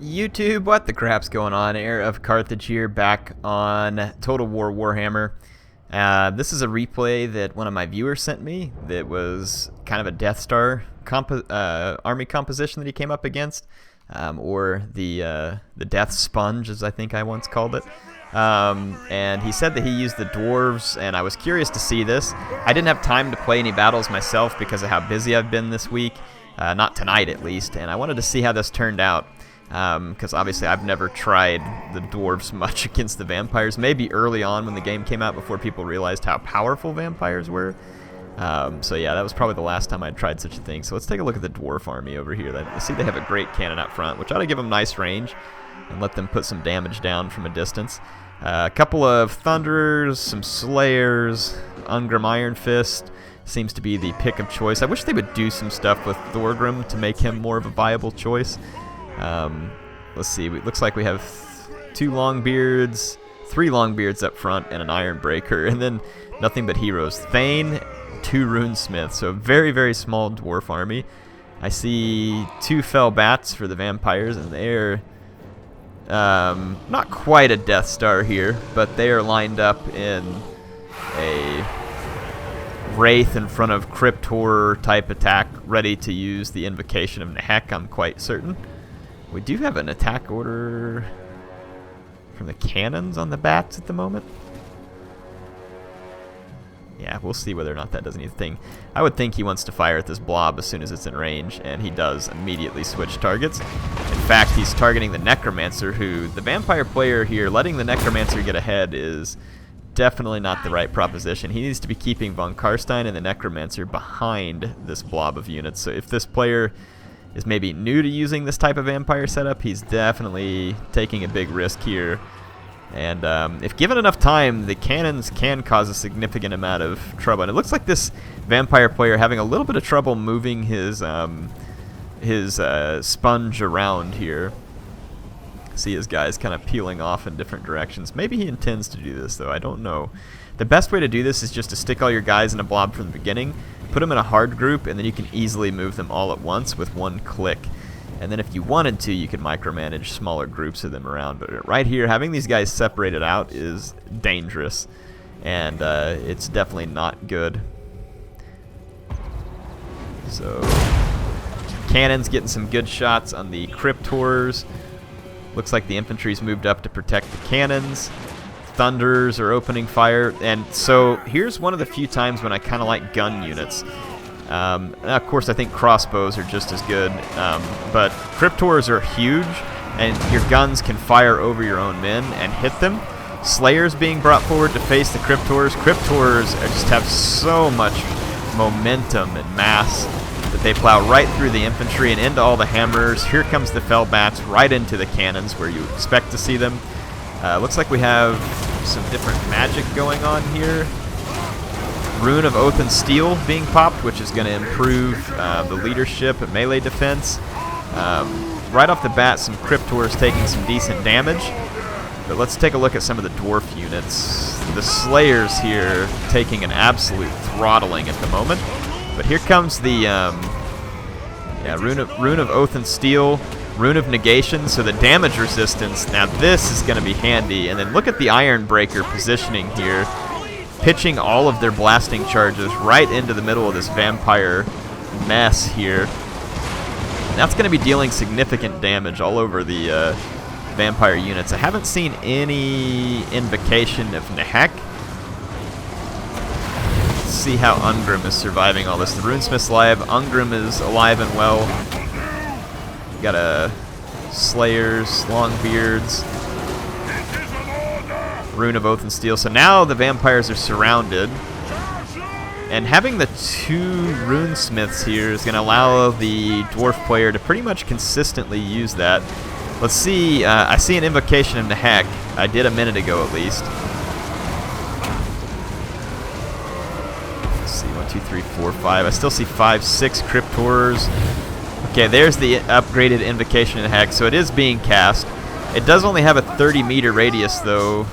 YouTube, what the crap's going on? HeirofCarthage here, back on Total War Warhammer. This is a replay that one of my viewers sent me that was kind of a Death Star army composition that he came up against, or the Death Sponge, as I think I once called it. And he said that he used the Dwarves, and I was curious to see this. I didn't have time to play any battles myself because of how busy I've been this week, not tonight at least, and I wanted to see how this turned out. Because obviously I've never tried the Dwarves much against the Vampires. Maybe early on when the game came out before people realized how powerful Vampires were. So yeah, that was probably the last time I'd tried such a thing. So let's take a look at the Dwarf army over here. I see they have a great cannon up front, which ought to give them nice range and let them put some damage down from a distance. A couple of Thunderers, some Slayers, Ungrim Iron Fist seems to be the pick of choice. I wish they would do some stuff with Thorgrim to make him more of a viable choice. Let's see, it looks like we have three Longbeards up front and an Ironbreaker, and then nothing but heroes. Thane, 2 Runesmiths, so a very, very small dwarf army. I see 2 Fell Bats for the Vampires, and they're not quite a Death Star here, but they are lined up in a Wraith in front of Crypt Horror type attack, ready to use the Invocation of Nehek, I'm quite certain. We do have an attack order from the cannons on the bats at the moment. Yeah, we'll see whether or not that does anything. I would think he wants to fire at this blob as soon as it's in range, and he does immediately switch targets. In fact, he's targeting the Necromancer, who, the Vampire player here, letting the Necromancer get ahead is definitely not the right proposition. He needs to be keeping Von Karstein and the Necromancer behind this blob of units. So if this player is maybe new to using this type of vampire setup, he's definitely taking a big risk here. And if given enough time, the cannons can cause a significant amount of trouble. And it looks like this vampire player having a little bit of trouble moving his sponge around here. See his guys kind of peeling off in different directions. Maybe he intends to do this, though. I don't know. The best way to do this is just to stick all your guys in a blob from the beginning, put them in a hard group, and then you can easily move them all at once with one click. And then if you wanted to, you could micromanage smaller groups of them around. But right here, having these guys separated out is dangerous, and it's definitely not good. So cannons getting some good shots on the Crypt Horrors. Looks like the infantry's moved up to protect the cannons. Thunders are opening fire, and so here's one of the few times when I kind of like gun units. Of course, I think crossbows are just as good, but Crypt Horrors are huge, and your guns can fire over your own men and hit them. Slayers being brought forward to face the Crypt Horrors. Crypt Horrors just have so much momentum and mass that they plow right through the infantry and into all the hammers. Here comes the Fell Bats right into the cannons where you expect to see them. Looks like we have some different magic going on here. Rune of Oath and Steel being popped, which is going to improve the leadership and melee defense. Right off the bat, some Crypt Horrors taking some decent damage. But let's take a look at some of the Dwarf units. The Slayers here taking an absolute throttling at the moment. But here comes the Rune of Oath and Steel. Rune of Negation, so the damage resistance. Now this is going to be handy. And then look at the Ironbreaker positioning here, pitching all of their blasting charges right into the middle of this vampire mess here. And that's going to be dealing significant damage all over the vampire units. I haven't seen any invocation of Nehek. Let's see how Ungrim is surviving all this. The Runesmith's alive. Ungrim is alive and well. Got a Slayers, Longbeards, Rune of Oath and Steel. So now the vampires are surrounded, and having the 2 Runesmiths here is going to allow the dwarf player to pretty much consistently use that. Let's see. I see an invocation of Nehek. I did a minute ago at least. Let's see. 1, 2, 3, 4, 5. I still see 5, 6 Crypt Horrors. Okay, there's the upgraded invocation in Hex, so it is being cast. It does only have a 30-meter radius, though.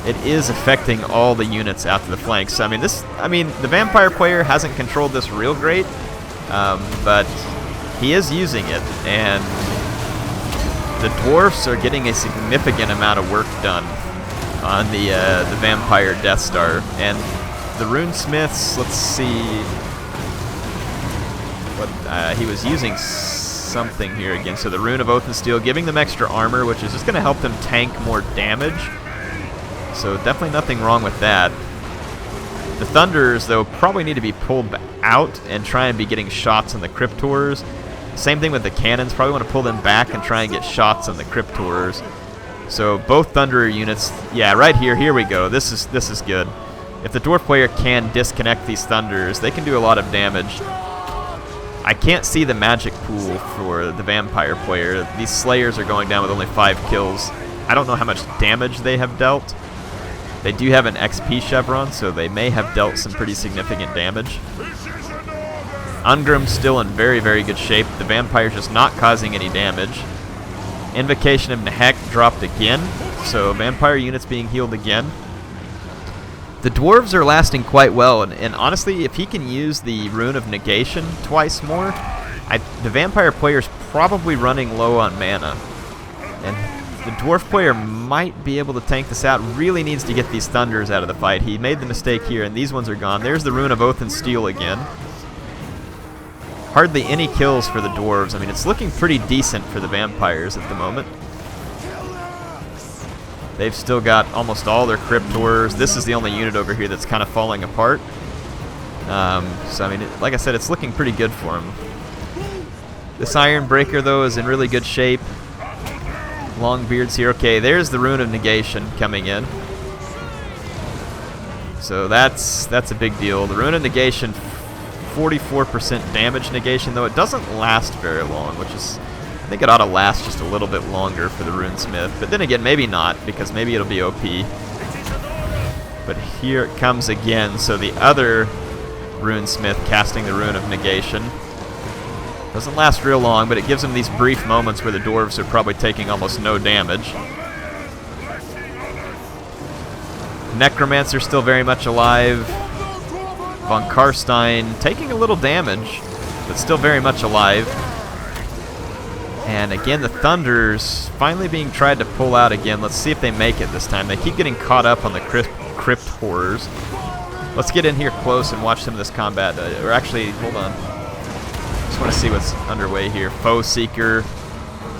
It is affecting all the units out to the flanks. So, I mean, the vampire player hasn't controlled this real great, but he is using it, and the Dwarfs are getting a significant amount of work done on the Vampire Death Star. And the Runesmiths, let's see what he was using something here again. So the Rune of Oath and Steel, giving them extra armor, which is just going to help them tank more damage. So definitely nothing wrong with that. The Thunders, though, probably need to be pulled out and try and be getting shots on the Cryptors. Same thing with the Cannons. Probably want to pull them back and try and get shots on the Cryptors. So both Thunderer units, yeah, right here. Here we go. This is good. If the Dwarf player can disconnect these Thunders, they can do a lot of damage. I can't see the magic pool for the Vampire player. These Slayers are going down with only 5 kills. I don't know how much damage they have dealt. They do have an XP chevron, so they may have dealt some pretty significant damage. Ungrim's still in very, very good shape. The Vampire's just not causing any damage. Invocation of Nehek dropped again, so Vampire units being healed again. The Dwarves are lasting quite well, and honestly, if he can use the Rune of Negation twice more, the Vampire player's probably running low on mana. And the Dwarf player might be able to tank this out. Really needs to get these Thunders out of the fight. He made the mistake here, and these ones are gone. There's the Rune of Oath and Steel again. Hardly any kills for the Dwarves. I mean, it's looking pretty decent for the Vampires at the moment. They've still got almost all their Cryptors. This is the only unit over here that's kind of falling apart. So, I mean, like I said, it's looking pretty good for them. This Ironbreaker, though, is in really good shape. Longbeard's here. Okay, there's the Rune of Negation coming in. So that's a big deal. The Rune of Negation, 44% damage negation, though it doesn't last very long, which is, I think it ought to last just a little bit longer for the Runesmith. But then again, maybe not, because maybe it'll be OP. But here it comes again. So the other Runesmith casting the Rune of Negation. Doesn't last real long, but it gives them these brief moments where the Dwarves are probably taking almost no damage. Necromancer still very much alive. Von Karstein taking a little damage, but still very much alive. And again, the Thunders finally being tried to pull out again. Let's see if they make it this time. They keep getting caught up on the Crypt Horrors. Let's get in here close and watch some of this combat. Or actually, hold on. Just want to see what's underway here. Foe Seeker,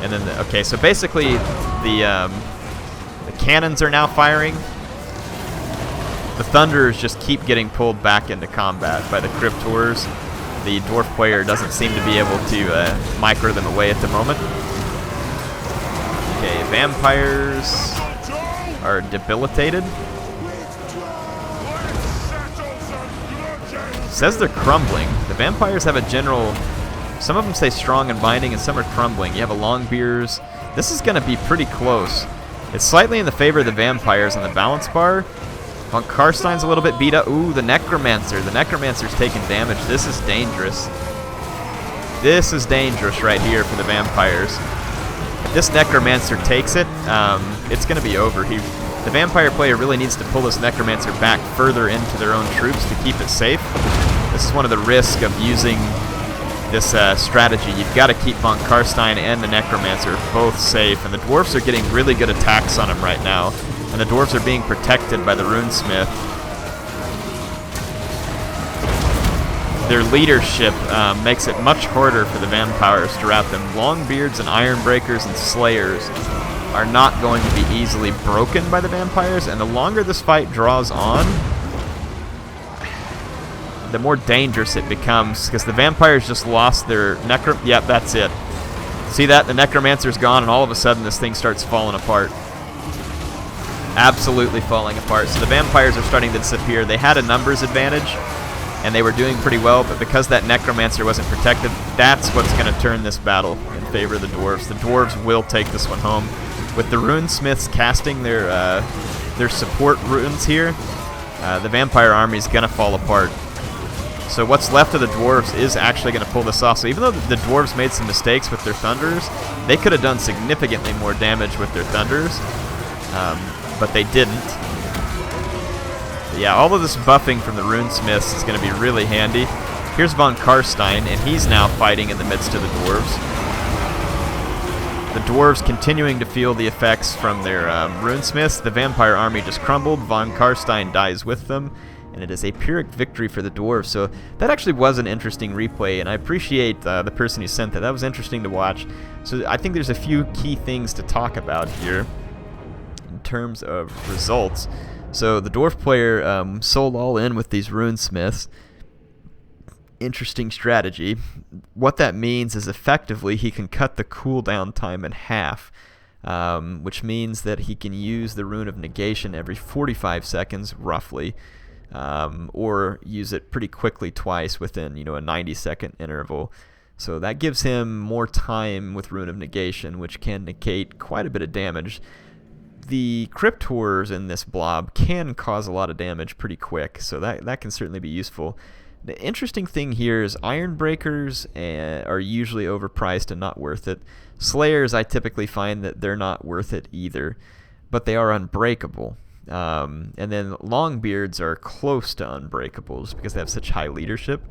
and then okay. So basically, the cannons are now firing. The Thunders just keep getting pulled back into combat by the Cryptors. The Dwarf player doesn't seem to be able to micro them away at the moment. Okay, Vampires are debilitated. Says they're crumbling. The Vampires have a general... Some of them say strong and binding, and some are crumbling. You have a Longbeards. This is going to be pretty close. It's slightly in the favor of the Vampires on the balance bar. Von Karstein's a little bit beat up. Ooh, the Necromancer. The Necromancer's taking damage. This is dangerous. This is dangerous right here for the Vampires. If this Necromancer takes it, it's going to be over. The Vampire player really needs to pull this Necromancer back further into their own troops to keep it safe. This is one of the risks of using this strategy. You've got to keep Von Karstein and the Necromancer both safe, and the Dwarfs are getting really good attacks on him right now, and the Dwarves are being protected by the Runesmith. Their leadership makes it much harder for the Vampires to rout them. Longbeards and Ironbreakers and Slayers are not going to be easily broken by the Vampires, and the longer this fight draws on, the more dangerous it becomes, because the Vampires just lost their Yep, that's it. See that? The Necromancer's gone, and all of a sudden this thing starts falling apart. Absolutely falling apart. So the Vampires are starting to disappear. They had a numbers advantage, and they were doing pretty well, but because that Necromancer wasn't protected, that's what's going to turn this battle in favor of the Dwarves. The Dwarves will take this one home. With the Runesmiths casting their support runes here, the Vampire army is going to fall apart. So what's left of the Dwarves is actually going to pull this off. So even though the Dwarves made some mistakes with their Thunders, they could have done significantly more damage with their Thunders, but they didn't. But yeah, all of this buffing from the Runesmiths is going to be really handy. Here's Von Karstein, and he's now fighting in the midst of the Dwarves. The dwarves continuing to feel the effects from their runesmiths. The vampire army just crumbled. Von Karstein dies with them, and it is a Pyrrhic victory for the dwarves. So that actually was an interesting replay, and I appreciate the person who sent that. That was interesting to watch. So I think there's a few key things to talk about here in terms of results. So the dwarf player sold all in with these runesmiths. Interesting strategy. What that means is effectively he can cut the cooldown time in half, which means that he can use the rune of negation every 45 seconds roughly, or use it pretty quickly twice within a 90-second interval. So that gives him more time with rune of negation, which can negate quite a bit of damage. The cryptors in this blob can cause a lot of damage pretty quick, so that can certainly be useful. The interesting thing here is Iron Breakers are usually overpriced and not worth it. Slayers, I typically find that they're not worth it either, but they are unbreakable. And then Longbeards are close to unbreakables because they have such high leadership.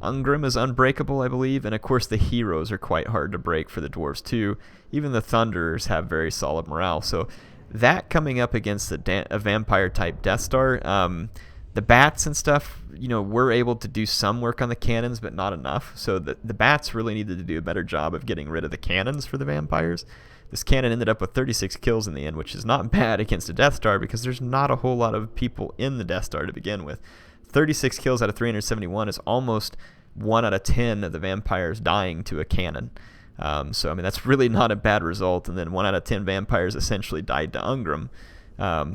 Ungrim is unbreakable, I believe, and of course the heroes are quite hard to break for the dwarves too. Even the Thunderers have very solid morale. So that coming up against a vampire-type Death Star, the bats and stuff, were able to do some work on the cannons, but not enough. So the bats really needed to do a better job of getting rid of the cannons for the vampires. This cannon ended up with 36 kills in the end, which is not bad against a Death Star because there's not a whole lot of people in the Death Star to begin with. 36 kills out of 371 is almost 1 out of 10 of the vampires dying to a cannon. So, I mean, that's really not a bad result. And then 1 out of 10 vampires essentially died to Ungrim.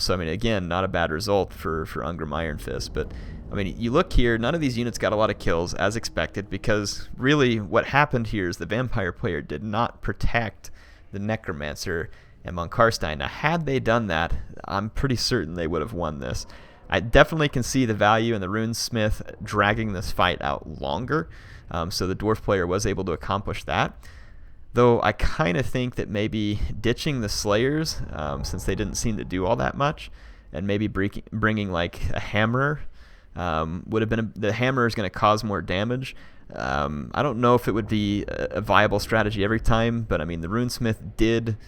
So, I mean, again, not a bad result for Ungrim Iron Fist. But, I mean, you look here, none of these units got a lot of kills, as expected, because really what happened here is the vampire player did not protect the Necromancer and Von Karstein. Now, had they done that, I'm pretty certain they would have won this. I definitely can see the value in the Runesmith dragging this fight out longer, so the Dwarf player was able to accomplish that. Though I kind of think that maybe ditching the Slayers, since they didn't seem to do all that much, and maybe bringing like a Hammer would have been the Hammer is going to cause more damage. I don't know if it would be a viable strategy every time, but I mean the Runesmith did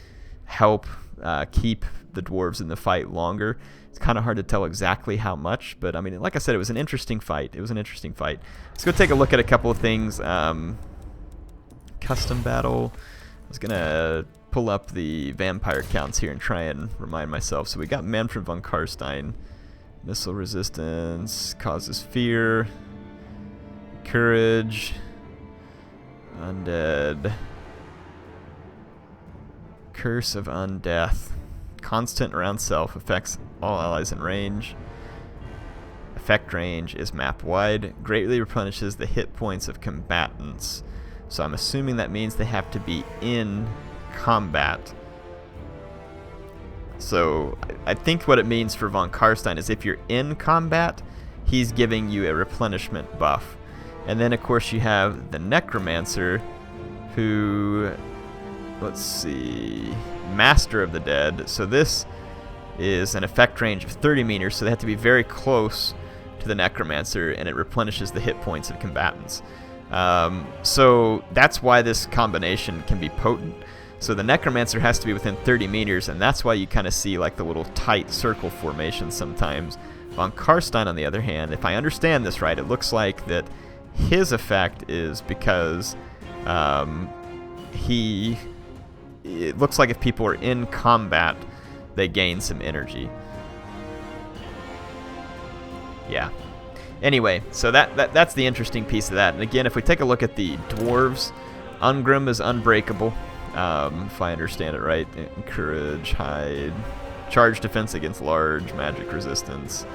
help keep the dwarves in the fight longer. It's kind of hard to tell exactly how much, but I mean, like I said, it was an interesting fight. Let's go take a look at a couple of things. Custom battle. I was gonna pull up the vampire counts here and try and remind myself. So we got Manfred von Karstein. Missile resistance, causes fear, courage, undead, curse of undeath, constant around self, affects all allies in range. Effect range is map wide, greatly replenishes the hit points of combatants. So I'm assuming that means they have to be in combat. So I think what it means for Von Karstein is if you're in combat, he's giving you a replenishment buff. And then of course you have the Necromancer, who, let's see, Master of the Dead. So this is an effect range of 30 meters, so they have to be very close to the Necromancer, and it replenishes the hit points of combatants. So that's why this combination can be potent. So the Necromancer has to be within 30 meters, and that's why you kind of see like the little tight circle formation sometimes. Von Karstein, on the other hand, if I understand this right, it looks like that his effect is because it looks like if people are in combat, they gain some energy. Yeah. Anyway, so that's the interesting piece of that. And again, if we take a look at the dwarves, Ungrim is unbreakable, if I understand it right. Courage, hide, charge defense against large, magic resistance,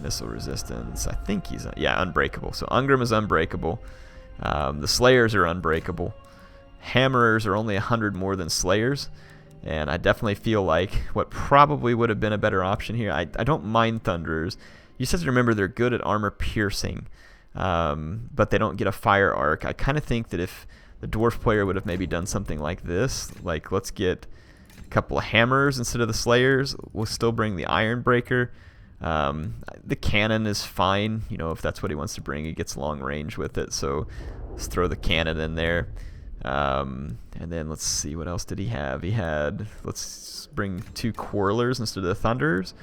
missile resistance. I think he's unbreakable. So Ungrim is unbreakable. The Slayers are unbreakable. Hammerers are only 100 more than Slayers. And I definitely feel like what probably would have been a better option here, I don't mind Thunderers. You just have to remember they're good at armor piercing, but they don't get a fire arc. I kind of think that if the Dwarf player would have maybe done something like this, like let's get a couple of Hammers instead of the Slayers, we'll still bring the Iron Breaker. The cannon is fine, if that's what he wants to bring. He gets long range with it, so let's throw the cannon in there. And then let's see, what else did he have? He had, let's bring 2 Quarrelers instead of the Thunders.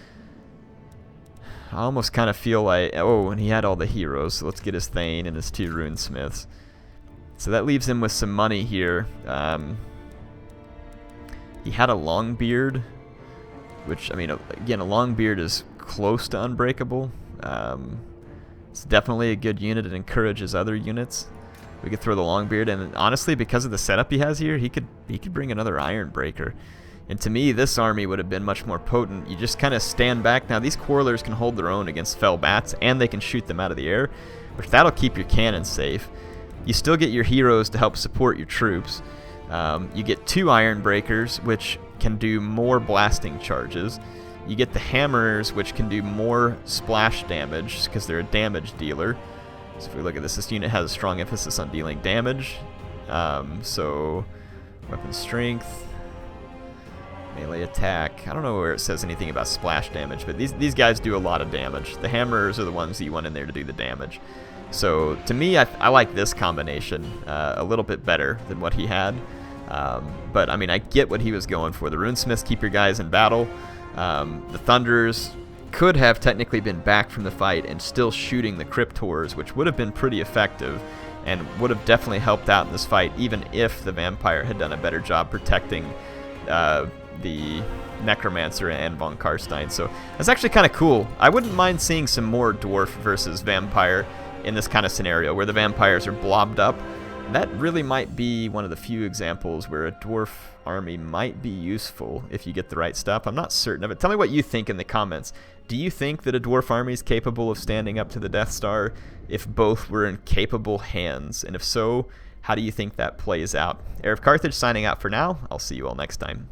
I almost kind of feel like, oh, and he had all the heroes, so let's get his Thane and his 2 Runesmiths. So that leaves him with some money here. He had a Longbeard, which, I mean, again, a Longbeard is close to unbreakable. It's definitely a good unit. It encourages other units. We could throw the Longbeard, and honestly, because of the setup he has here, he could bring another Ironbreaker. And to me, this army would have been much more potent. You just kind of stand back. Now, these Quarrelers can hold their own against fell bats, and they can shoot them out of the air, which that'll keep your cannons safe. You still get your heroes to help support your troops. You get 2 Ironbreakers, which can do more blasting charges. You get the Hammers, which can do more splash damage, because they're a damage dealer. So if we look at this unit has a strong emphasis on dealing damage. So, weapon strength, melee attack. I don't know where it says anything about splash damage, but these guys do a lot of damage. The Hammers are the ones that you want in there to do the damage. So to me, I like this combination a little bit better than what he had. But I mean, I get what he was going for. The Runesmiths keep your guys in battle. The Thunders could have technically been back from the fight and still shooting the Cryptors, which would have been pretty effective and would have definitely helped out in this fight, even if the Vampire had done a better job protecting the Necromancer and von Karstein. So that's actually kind of cool. I wouldn't mind seeing some more Dwarf versus Vampire in this kind of scenario where the Vampires are blobbed up. That really might be one of the few examples where a Dwarf army might be useful if you get the right stuff. I'm not certain of it. Tell me what you think in the comments. Do you think that a Dwarf army is capable of standing up to the Death Star if both were in capable hands? And if so, how do you think that plays out? HeirofCarthage signing out for now. I'll see you all next time.